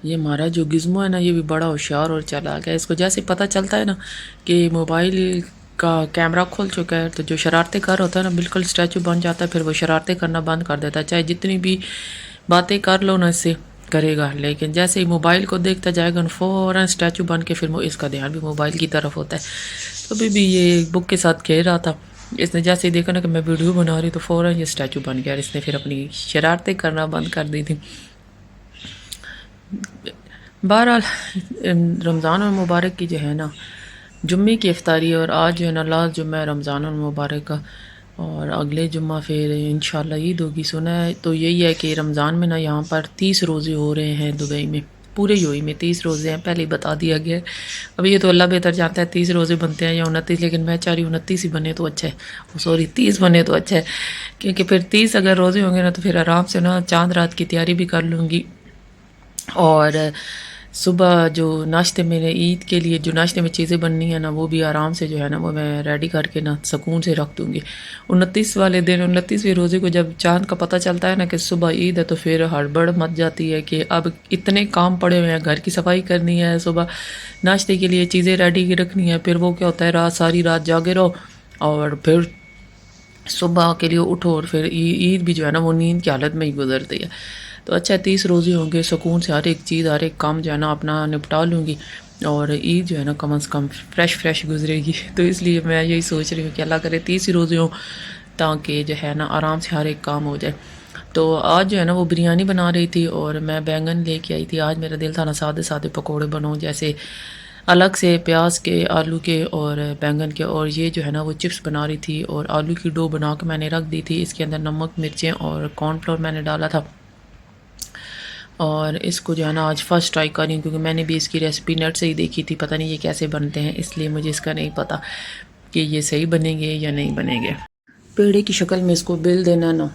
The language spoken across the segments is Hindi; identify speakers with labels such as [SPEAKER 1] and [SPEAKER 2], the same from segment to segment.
[SPEAKER 1] ये हमारा जो गिज़्मो है ना, ये भी बड़ा होशियार और चालाक है। इसको जैसे पता चलता है ना कि मोबाइल का कैमरा खुल चुका है, तो जो शरारतें कर होता है ना, बिल्कुल स्टैचू बन जाता है। फिर वो शरारतें करना बंद कर देता है, चाहे जितनी भी बातें कर लो ना इससे करेगा। लेकिन जैसे ही मोबाइल को देखता जाएगा ना, फ़ौरन स्टैचू बन के फिर वो इसका ध्यान भी मोबाइल की तरफ होता है। तो अभी भी ये बुक के साथ खेल रहा था, इसने जैसे ही देखा ना कि मैं वीडियो बना रही, तो फ़ौरन ये स्टैचू बन गया और इसने फिर अपनी शरारतें करना बंद कर दी थी। बहरहाल रमज़ान मुबारक की जो है ना, जुम्मे की इफ्तारी, और आज जो है ना लास्ट जुम्मा है रमज़ान मुबारक का, और अगले जुम्मा फिर इंशाल्लाह ईद होगी। सुना है तो यही है कि रमज़ान में ना यहाँ पर 30 रोज़े हो रहे हैं दुबई में, पूरे यूएई में 30 रोज़े हैं, पहले ही बता दिया गया है। अभी ये तो अल्लाह बेहतर जानता है 30 रोज़े बनते हैं या 29, लेकिन मैं चाह रही हूँ 29 ही बने तो अच्छा है, सॉरी 30 बने तो अच्छा है, क्योंकि फिर 30 अगर रोज़े होंगे ना तो फिर आराम से ना चांद रात की तैयारी भी कर लूँगी। और सुबह जो नाश्ते मेरे ईद के लिए जो नाश्ते में चीज़ें बननी है ना, वो भी आराम से जो है ना वो मैं रेडी करके ना सुकून से रख दूँगी। 29 वाले दिन, 29वें रोज़े को जब चाँद का पता चलता है ना कि सुबह ईद है, तो फिर हड़बड़ मच जाती है कि अब इतने काम पड़े हुए हैं, घर की सफाई करनी है, सुबह नाश्ते के लिए चीज़ें रेडी रखनी है। फिर वो क्या होता है, रात सारी रात जागे रहो और फिर सुबह के लिए उठो, और फिर ईद भी जो है ना वो नींद की हालत में ही गुजरती है। तो अच्छा 30 रोज़े होंगे, सुकून से हर एक चीज़ हर एक काम जो है ना अपना निपटा लूँगी, और ईद जो है ना कम से कम फ्रेश गुजरेगी। तो इसलिए मैं यही सोच रही हूँ कि अल्लाह करे 30 ही रोज़े हों, ताकि जो है ना आराम से हर एक काम हो जाए। तो आज जो है ना वो बिरयानी बना रही थी और मैं बैंगन लेके आई थी। आज मेरा दिल था ना सादे सादे पकौड़े बनाऊँ, जैसे अलग से प्याज के, आलू के और बैंगन के, और ये जो है ना वो चिप्स बना रही थी, और आलू की डो बना के मैंने रख दी थी। इसके अंदर नमक, मिर्चें और कॉर्नफ्लोर मैंने डाला था, और इसको जो है ना आज फर्स्ट ट्राई कर रही हूँ, क्योंकि मैंने भी इसकी रेसिपी नेट से ही देखी थी, पता नहीं ये कैसे बनते हैं, इसलिए मुझे इसका नहीं पता कि ये सही बनेंगे या नहीं बनेंगे। पेड़े की शक्ल में इसको बेल देना ना,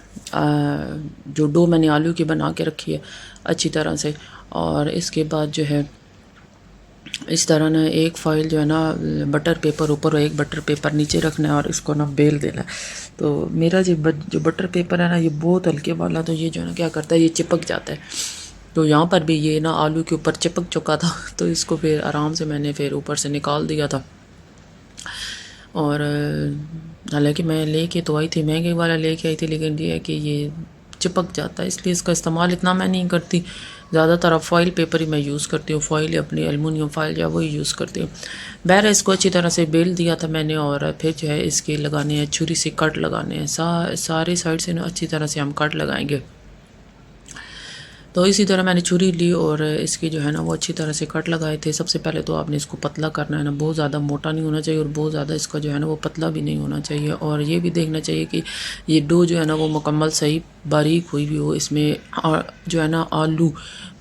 [SPEAKER 1] जो डो मैंने आलू की बना के रखी है अच्छी तरह से, और इसके बाद जो है इस तरह ना एक फ़ाइल जो है ना बटर पेपर ऊपर और एक बटर पेपर नीचे रखना है, और इसको ना बेल देना है। तो मेरा जो बटर पेपर है ना ये बहुत हल्के वाला, तो ये जो है ना क्या करता है, ये चिपक जाता है। तो यहाँ पर भी ये ना आलू के ऊपर चिपक चुका था, तो इसको फिर आराम से मैंने फिर ऊपर से निकाल दिया था। और हालांकि मैं लेके तो आई थी, महंगे वाला लेके आई थी, लेकिन ये है कि ये चिपक जाता है, इसलिए इसका इस्तेमाल इतना मैं नहीं करती। ज़्यादातर अब फॉइल पेपर ही मैं यूज़ करती हूँ, फॉइल अपनी एलुमिनियम फॉइल या वही यूज़ करती हूँ। बहर इसको अच्छी तरह से बेल दिया था मैंने, और फिर जो है इसके लगाने हैं, छुरी से कट लगाने हैं, सारे साइड से ना अच्छी तरह से हम कट लगाएंगे। तो इसी तरह मैंने छुरी ली और इसकी जो है ना वो अच्छी तरह से कट लगाए थे। सबसे पहले तो आपने इसको पतला करना है ना, बहुत ज़्यादा मोटा नहीं होना चाहिए और बहुत ज़्यादा इसका जो है ना वो पतला भी नहीं होना चाहिए। और ये भी देखना चाहिए कि ये डो जो है ना वो मुकम्मल सही बारीक हुई भी हो। इसमें जो है ना आलू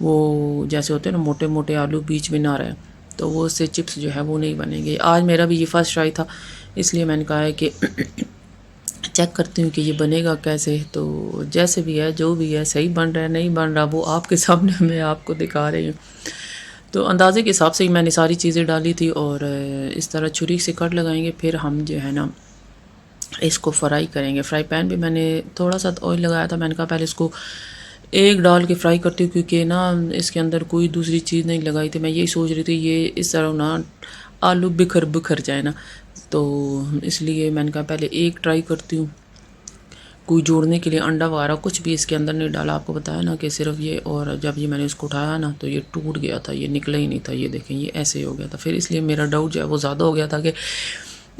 [SPEAKER 1] वो जैसे होते हैं ना मोटे मोटे आलू बीच में ना रहे, तो वो उससे चिप्स जो है वो नहीं बनेंगे। आज मेरा भी ये फर्स्ट ट्राई था, इसलिए मैंने कहा है कि चेक करती हूँ कि ये बनेगा कैसे। तो जैसे भी है, जो भी है, सही बन रहा है नहीं बन रहा, वो आपके सामने मैं आपको दिखा रही हूँ। तो अंदाजे के हिसाब से ही मैंने सारी चीज़ें डाली थी, और इस तरह छुरी से कट लगाएंगे। फिर हम जो है ना इसको फ्राई करेंगे। फ्राई पैन भी मैंने थोड़ा सा ऑयल लगाया था, मैंने कहा पहले इसको एक डाल के फ्राई करती हूँ, क्योंकि ना इसके अंदर कोई दूसरी चीज़ नहीं लगाई थी। मैं यही सोच रही थी ये इस तरह ना आलू बिखर जाए ना, तो इसलिए मैंने कहा पहले एक ट्राई करती हूँ। कोई जोड़ने के लिए अंडा वगैरह कुछ भी इसके अंदर नहीं डाला, आपको बताया ना कि सिर्फ ये। और जब ये मैंने इसको उठाया ना तो ये टूट गया था, ये निकला ही नहीं था, ये देखें ये ऐसे ही हो गया था। फिर इसलिए मेरा डाउट जो है वो ज़्यादा हो गया था कि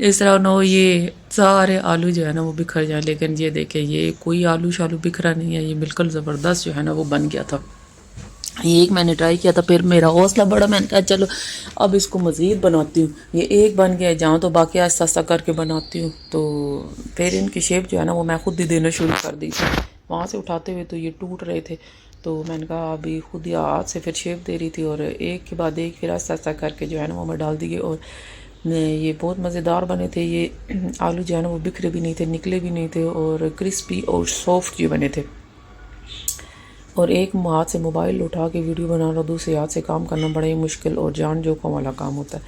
[SPEAKER 1] इस तरह ना हो ये सारे आलू जो है ना वो बिखर जाए। लेकिन ये देखें ये कोई आलू शालू बिखरा नहीं है, ये बिल्कुल ज़बरदस्त जो है ना वो बन गया था। ये एक मैंने ट्राई किया था, फिर मेरा हौसला बढ़ा, मैंने कहा चलो अब इसको मज़ीद बनाती हूँ। ये एक बन गया जहाँ, तो बाकी आस्ता आस्ता करके बनाती हूँ। तो फिर इनकी शेप जो है ना वो मैं खुद ही देना शुरू कर दी थी। वहाँ से उठाते हुए तो ये टूट रहे थे, तो मैंने कहा अभी खुद ही हाथ से फिर शेप दे रही थी, और एक के बाद एक फिर आस्ता आस्ता करके जो है ना वो मैं डाल दी। और ये बहुत मज़ेदार बने थे। ये आलू जो है ना वो बिखरे भी नहीं थे, निकले भी नहीं थे, और क्रिस्पी और सॉफ्ट जो बने थे। और एक हाथ से मोबाइल उठा के वीडियो बनाना, दूसरे हाथ से काम करना बड़ा ही मुश्किल और जान जोखिम वाला काम होता है।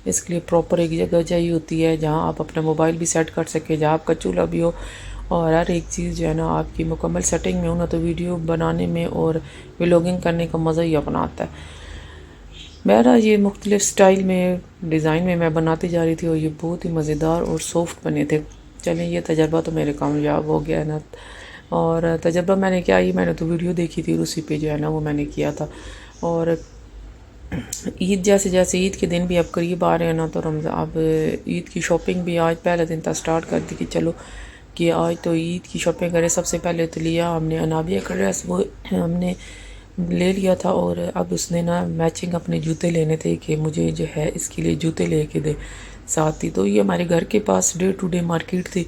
[SPEAKER 1] इसके लिए प्रॉपर एक जगह चाहिए होती है जहाँ आप अपना मोबाइल भी सेट कर सकें, जहाँ आपका चूल्हा भी हो और हर एक चीज़ जो है ना आपकी मुकम्मल सेटिंग में हो ना तो वीडियो बनाने में और व्लॉगिंग करने का मज़ा ही अपना आता है। बहरहाल ये मुख्तलिफ़ स्टाइल में डिज़ाइन में मैं बनाती जा रही थी और ये बहुत ही मज़ेदार और सॉफ्ट बने थे। चलें ये तजर्बा तो मेरे कामयाब हो गया है ना। और तजर्बा मैंने क्या, ये मैंने तो वीडियो देखी थी और उसी पे जो है ना वो मैंने किया था। और ईद जैसे जैसे ईद के दिन भी अब करीब आ रहे हैं ना तो रमज़ान अब ईद की शॉपिंग भी आज पहले दिन था स्टार्ट कर दी कि चलो कि आज तो ईद की शॉपिंग करें। सबसे पहले तो लिया हमने अनाबिया का ड्रेस, वो हमने ले लिया था। और अब उसने ना मैचिंग अपने जूते लेने थे कि मुझे जो है इसके लिए जूते लेके दे साथ ही। तो ये हमारे घर के पास डे टू डे मार्केट थी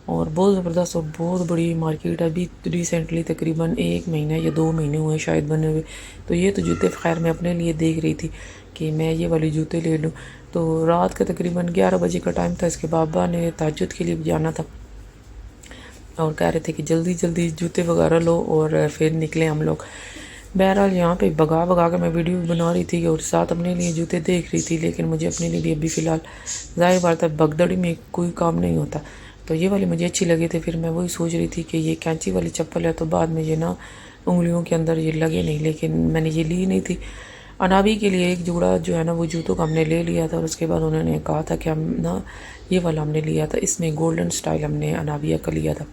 [SPEAKER 1] और बहुत ज़बरदस्त और बहुत बड़ी मार्केट है। अभी रिसेंटली तकरीबन 1 महीना या 2 महीने हुए शायद बने हुए। तो ये तो जूते खैर मैं अपने लिए देख रही थी कि मैं ये वाले जूते ले लूँ। तो रात का तकरीबन 11 बजे का टाइम था। इसके बाबा ने तहज्जुद के लिए भी जाना था और कह रहे थे कि जल्दी जल्दी जूते वगैरह लो और फिर निकले हम लोग। बहरहाल यहाँ पे भगा भगा कर मैं वीडियो बना रही थी और साथ अपने लिए जूते देख रही थी, लेकिन मुझे अपने लिए भी अभी फ़िलहाल ज़ाहिर बात है भगदड़ी में कोई काम नहीं होता। तो ये वाली मुझे अच्छी लगी थी। फिर मैं वही सोच रही थी कि ये कैंची वाली चप्पल है तो बाद में ये ना उंगलियों के अंदर ये लगे नहीं, लेकिन मैंने ये ली नहीं थी। अनाबी के लिए एक जोड़ा जो है ना वो जूतों का हमने ले लिया था और उसके बाद उन्होंने कहा था कि हम ना ये वाला हमने लिया था, इसमें गोल्डन स्टाइल हमने अनाबिया का लिया था।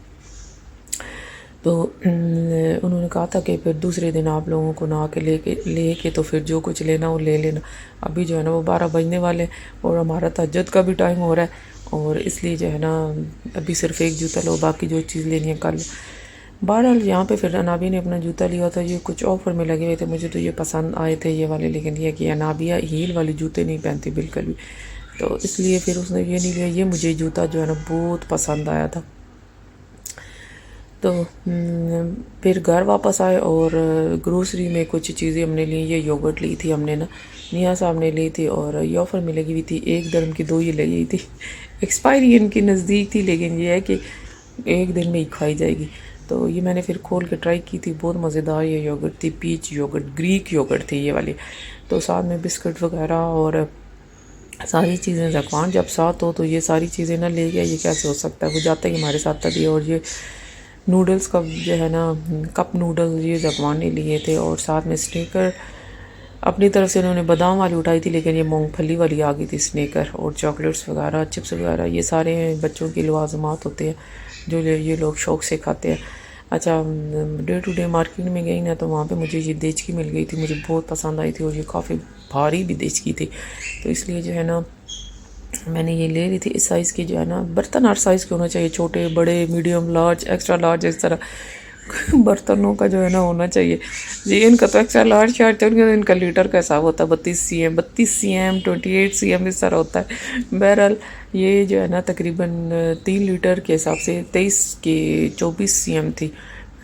[SPEAKER 1] तो उन्होंने कहा था कि फिर दूसरे दिन आप लोगों को नहा के लेके तो फिर जो कुछ लेना वो ले लेना। अभी जो है ना वो 12 बजने वाले और हमारा तहज्जुद का भी टाइम हो रहा है और इसलिए जो है ना अभी सिर्फ एक जूता लो, बाकी जो चीज़ लेनी है कर लो। बहरहाल यहाँ पे फिर अनाबी ने अपना जूता लिया था। ये कुछ ऑफ़र में लगे हुए थे, मुझे तो ये पसंद आए थे ये वाले, लेकिन ये कि अनाबिया हील वाले जूते नहीं पहनती बिल्कुल भी, तो इसलिए फिर उसने ये नहीं लिया। ये मुझे जूता जो है ना बहुत पसंद आया था। तो फिर घर वापस आए और ग्रोसरी में कुछ चीज़ें हमने ली। ये योगर्ट ली थी हमने ना, निया साहब ने ली थी और ये ऑफ़र में लगी हुई थी। 1 dirham की 2 ही लगी थी। एक्सपायरी इनकी नज़दीक थी, लेकिन ये है कि 1 दिन में ही खाई जाएगी। तो ये मैंने फिर खोल के ट्राई की थी, बहुत मज़ेदार ये योगर्ट थी। पीच योगर्ट, ग्रीक योगर्ट थी ये वाली। तो साथ में बिस्किट वगैरह और सारी चीज़ें। ज़कवान जब साथ हो तो ये सारी चीज़ें ना ले गया, ये कैसे हो सकता है। वो जाता ही हमारे साथ तभी। और ये नूडल्स का जो है ना कप नूडल्स ये ज़कवान ने लिए थे और साथ में स्नेकर अपनी तरफ से उन्होंने बादाम वाली उठाई थी, लेकिन ये मूंगफली वाली आ गई थी स्नेकर। और चॉकलेट्स वगैरह, चिप्स वगैरह, ये सारे बच्चों के लवाजमात होते हैं जो ये लोग शौक़ से खाते हैं। अच्छा, डे टू डे मार्केट में गई ना तो वहाँ पे मुझे ये देचकी मिल गई थी, मुझे बहुत पसंद आई थी और ये काफ़ी भारी भी देचकी थी। तो इसलिए जो है ना मैंने ये ले ली थी। इस साइज़ की जो है ना, बर्तन हर साइज़ के होना चाहिए, छोटे बड़े मीडियम लार्ज एक्स्ट्रा लार्ज, इस तरह बर्तनों का जो है ना होना चाहिए जी। इनका तो एक्स्ट्रा लार्ज शार्ज तो इनका लीटर का हिसाब होता है 32 cm 28 cm इस तरह होता है। बहरहाल ये जो है ना तकरीबन 3 लीटर के हिसाब से 23 के 24 cm थी।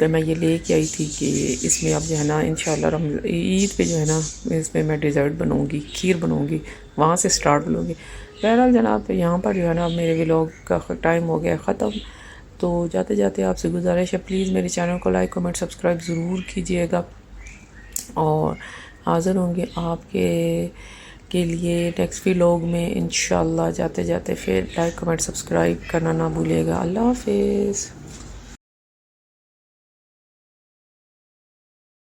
[SPEAKER 1] तो मैं ये लेके आई थी कि इसमें अब जो है ना इंशाल्लाह ईद पे जो है ना इसमें मैं डिज़र्ट बनाऊंगी, खीर बनाऊंगी, वहाँ से स्टार्ट लूँगी। बहरहाल जनाब यहाँ पर जो है ना मेरे व्लॉग का टाइम हो गया ख़त्म। तो जाते जाते आपसे गुजारिश है प्लीज़ मेरे चैनल को लाइक कमेंट सब्सक्राइब ज़रूर कीजिएगा और हाज़िर होंगे आपके के लिए नेक्स्ट व्लॉग में इंशाल्लाह। जाते जाते फिर लाइक कमेंट सब्सक्राइब करना ना भूलिएगा। अल्लाह हाफिज़।